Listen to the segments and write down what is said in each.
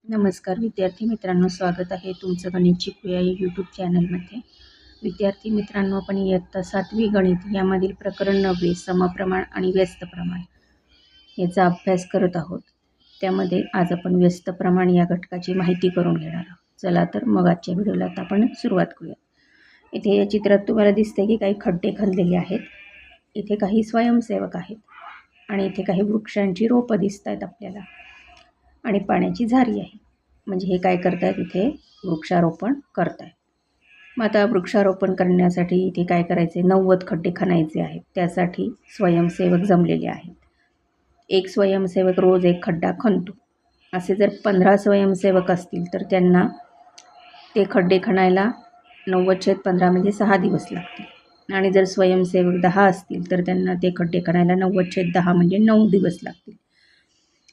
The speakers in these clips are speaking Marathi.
नमस्कार विद्यार्थी मित्रांनो, स्वागत आहे तुमचं गणित शिकूया या यूट्यूब चॅनलमध्ये. विद्यार्थी मित्रांनो, आपण इयत्ता 7वी गणित यामधील प्रकरण 9 समप्रमाण आणि व्यस्त प्रमाण याचा अभ्यास करत आहोत. त्यामध्ये आज आपण व्यस्त प्रमाण या घटकाची माहिती करून घेणार आहोत. चला तर मग आजच्या व्हिडिओला आता आपण सुरुवात करूया. इथे या चित्रात तुम्हाला दिसते की काही खड्डे खणलेले आहेत. इथे काही स्वयंसेवक आहेत आणि इथे काही वृक्षांची रोपं दिसत आहेत आपल्याला आणि पाण्याची झारी आहे. म्हणजे हे काय करतायत, इथे वृक्षारोपण करतायत. मग आता वृक्षारोपण करण्यासाठी इथे काय करायचे, 90 खड्डे खणायचे आहेत. त्यासाठी स्वयंसेवक जमलेले आहेत. एक स्वयंसेवक रोज एक खड्डा खणतो. असे जर 15 स्वयंसेवक असतील तर त्यांना ते खड्डे खणायला 90/15 म्हणजे 6 दिवस लागतील. आणि जर स्वयंसेवक 10 असतील तर त्यांना ते खड्डे खणायला 90/10 म्हणजे 9 दिवस लागतील.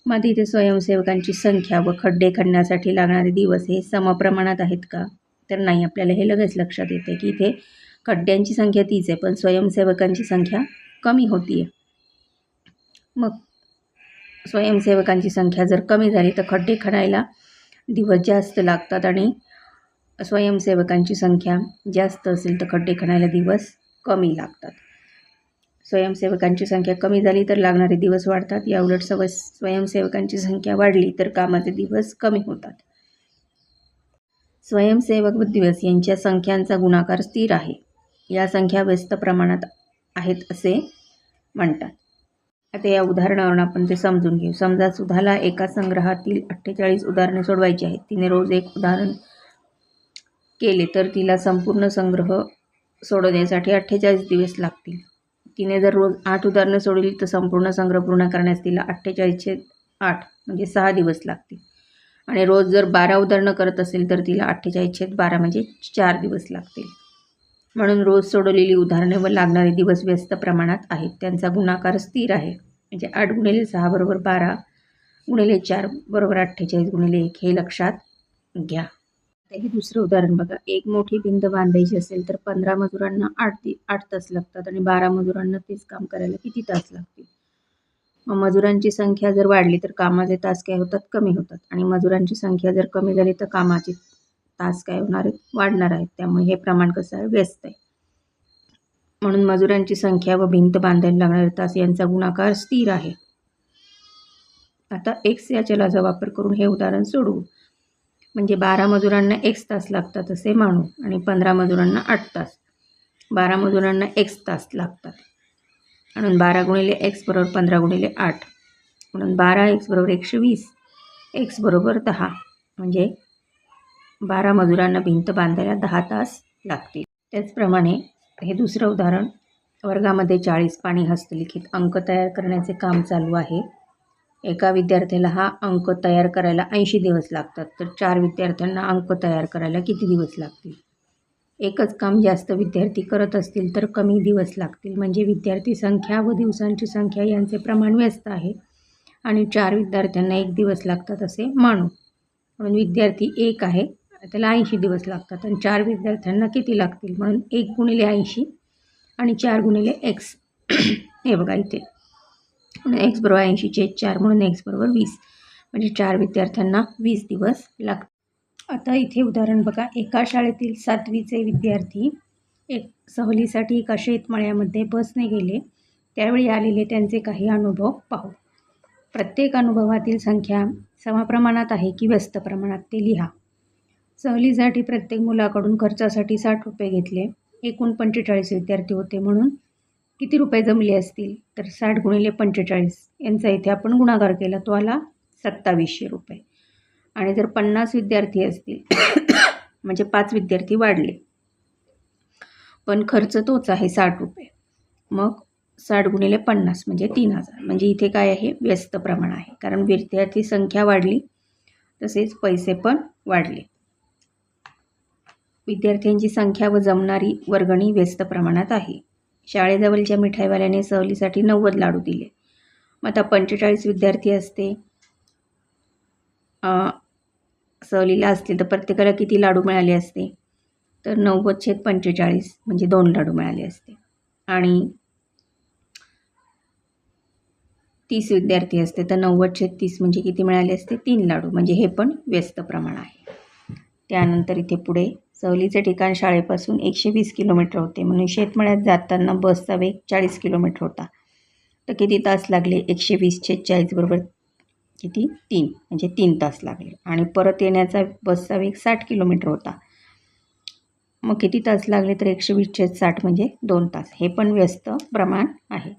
मग इथे स्वयंसेवकांची संख्या व खड्डे खणण्यासाठी लागणारे दिवस हे समप्रमाणात आहेत का? तर नाही. आपल्याला हे लगेच लक्षात येते की इथे खड्ड्यांची संख्या तीच आहे, पण स्वयंसेवकांची संख्या कमी होती आहे. मग स्वयंसेवकांची संख्या जर कमी झाली तर खड्डे खणायला दिवस जास्त लागतात आणि स्वयंसेवकांची संख्या जास्त असेल तर खड्डे खणायला दिवस कमी लागतात. स्वयंसेवकांची संख्या कमी झाली तर लागणारे दिवस वाढतात. या उलट स्वयंसेवकांची संख्या वाढली तर कामाचे दिवस कमी होतात. स्वयंसेवक व दिवस यांच्या संख्यांचा गुणाकार स्थिर आहे. या संख्या व्यस्त प्रमाणात आहेत असे म्हणतात. आता या उदाहरणावरून आपण ते समजून घेऊ. समजा सुधाला एका संग्रहातील 48 उदाहरणे सोडवायची आहेत. तिने रोज एक उदाहरण केले तर तिला संपूर्ण संग्रह सोडवण्यासाठी 48 दिवस लागतील. तिने जर रोज 8 उदाहरणं सोडवली तर संपूर्ण संग्रह पूर्ण करण्यास तिला 48/8 म्हणजे 6 दिवस लागतील. आणि रोज जर 12 उदाहरणं करत असेल तर तिला 48/12 म्हणजे 4 दिवस लागतील. म्हणून रोज सोडवलेली उदाहरणे व लागणारे दिवस व्यस्त प्रमाणात आहेत. त्यांचा गुणाकार स्थिर आहे. म्हणजे 8 × 6 = 12 × 4 = 48/1 हे लक्षात घ्या. आता हे दुसरं उदाहरण बघा. एक मोठी भिंत बांधायची असेल तर 15 मजुरांना 8 तास लागतात आणि 12 मजुरांना तेच काम करायला किती तास लागतील? मग मजुरांची संख्या जर वाढली तर कामाचे तास काय होतात, कमी होतात. आणि मजुरांची संख्या जर कमी झाली तर कामाचे तास काय होणार आहेत, वाढणार आहेत. त्यामुळे हे प्रमाण कसं आहे, व्यस्त आहे. म्हणून मजुरांची संख्या व भिंत बांधायला लागणारे तास यांचा गुणाकार स्थिर आहे. आता x या चलाचा वापर करून हे उदाहरण सोडवू. म्हणजे 12 मजुरांना x तास लागतात असे मानू आणि 15 मजुरांना 8 तास. 12 मजुरांना x तास लागतात म्हणून 12 × x = 15 × 8 म्हणून 12x = 120, x = 10 म्हणजे 12 मजुरांना भिंत बांधायला 10 तास लागतील. त्याचप्रमाणे हे दुसरं उदाहरण. वर्गामध्ये 40 पानी हस्तलिखित अंक तयार करण्याचे काम चालू आहे. एका विद्यार्थ्याला हा अंक तयार करायला 80 दिवस लागतात. तर 4 विद्यार्थ्यांना अंक तयार करायला किती दिवस लागतील? एकच काम जास्त विद्यार्थी करत असतील तर कमी दिवस लागतील. म्हणजे विद्यार्थी संख्या व दिवसांची संख्या यांचे प्रमाण व्यस्त आहे आणि 4 विद्यार्थ्यांना 1 दिवस लागतात असे मानू. म्हणून विद्यार्थी 1 आहे, त्याला 80 दिवस लागतात आणि 4 विद्यार्थ्यांना किती लागतील? म्हणून 1 × 80 आणि 4 × x हे बघा इथे. म्हणून x = 80/4 म्हणून x = 20 म्हणजे 4 विद्यार्थ्यांना 20 दिवस लागतात. आता इथे उदाहरण बघा. एका शाळेतील 7वीचे विद्यार्थी सहलीसाठी एका शेतमळ्यामध्ये बसने गेले. त्यावेळी आलेले त्यांचे काही अनुभव पाहू. प्रत्येक अनुभवातील संख्या समप्रमाणात आहे की व्यस्त प्रमाणात ते लिहा. सहलीसाठी प्रत्येक मुलाकडून खर्चासाठी 60 रुपये घेतले. एकूण 45 विद्यार्थी होते म्हणून किती रुपये जमले असतील? तर 60 × 45 यांचा इथे आपण गुणाकार केला, तो आला 2700 रुपये. आणि जर 50 विद्यार्थी असतील म्हणजे 5 विद्यार्थी वाढले पण खर्च तोच आहे 60 रुपये. मग 60 × 50 म्हणजे 3000. म्हणजे इथे काय आहे, व्यस्त प्रमाण आहे. कारण विद्यार्थी संख्या वाढली तसेच पैसे पण वाढले. विद्यार्थ्यांची संख्या व जमणारी वर्गणी व्यस्त प्रमाणात आहे. शाळेजवळच्या मिठाईवाल्याने सहलीसाठी 90 लाडू दिले. मग आता 45 विद्यार्थी असते सहलीला असते तर प्रत्येकाला किती लाडू मिळाले असते? तर 90/45 म्हणजे 2 लाडू मिळाले असते. आणि 30 विद्यार्थी असते तर 90/30 म्हणजे किती मिळाले असते? 3 लाडू. म्हणजे हे पण व्यस्त प्रमाण आहे. त्यानंतर इथे पुढे सहलीचे ठिकाण शाळेपासून 120 किलोमीटर होते, म्हणून शेतमळ्यात जाताना बसचा वेग 40 किलोमीटर होता. तर किती तास लागले? 120/40 बरोबर किती? 3, म्हणजे 3 तास लागले. आणि परत येण्याचा बसचा वेग 60 किलोमीटर होता. मग किती तास लागले? तर 120/60 म्हणजे 2 तास. हे पण व्यस्त प्रमाण आहे.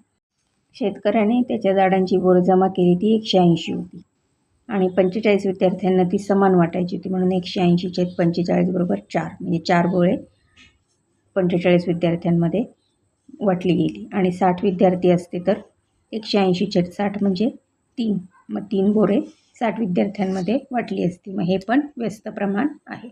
शेतकऱ्याने त्याच्या झाडांची बोरं जमा केली ती 180 होती आणि 45 विद्यार्थ्यांना ती समान वाटायची होती, म्हणून 180/45 बरोबर 4, म्हणजे 4 बोळे 45 विद्यार्थ्यांमध्ये वाटली गेली. आणि 60 विद्यार्थी असते तर 180/60 म्हणजे 3, मग 3 बोरे 60 विद्यार्थ्यांमध्ये वाटली असती. मग हे पण व्यस्त प्रमाण आहे.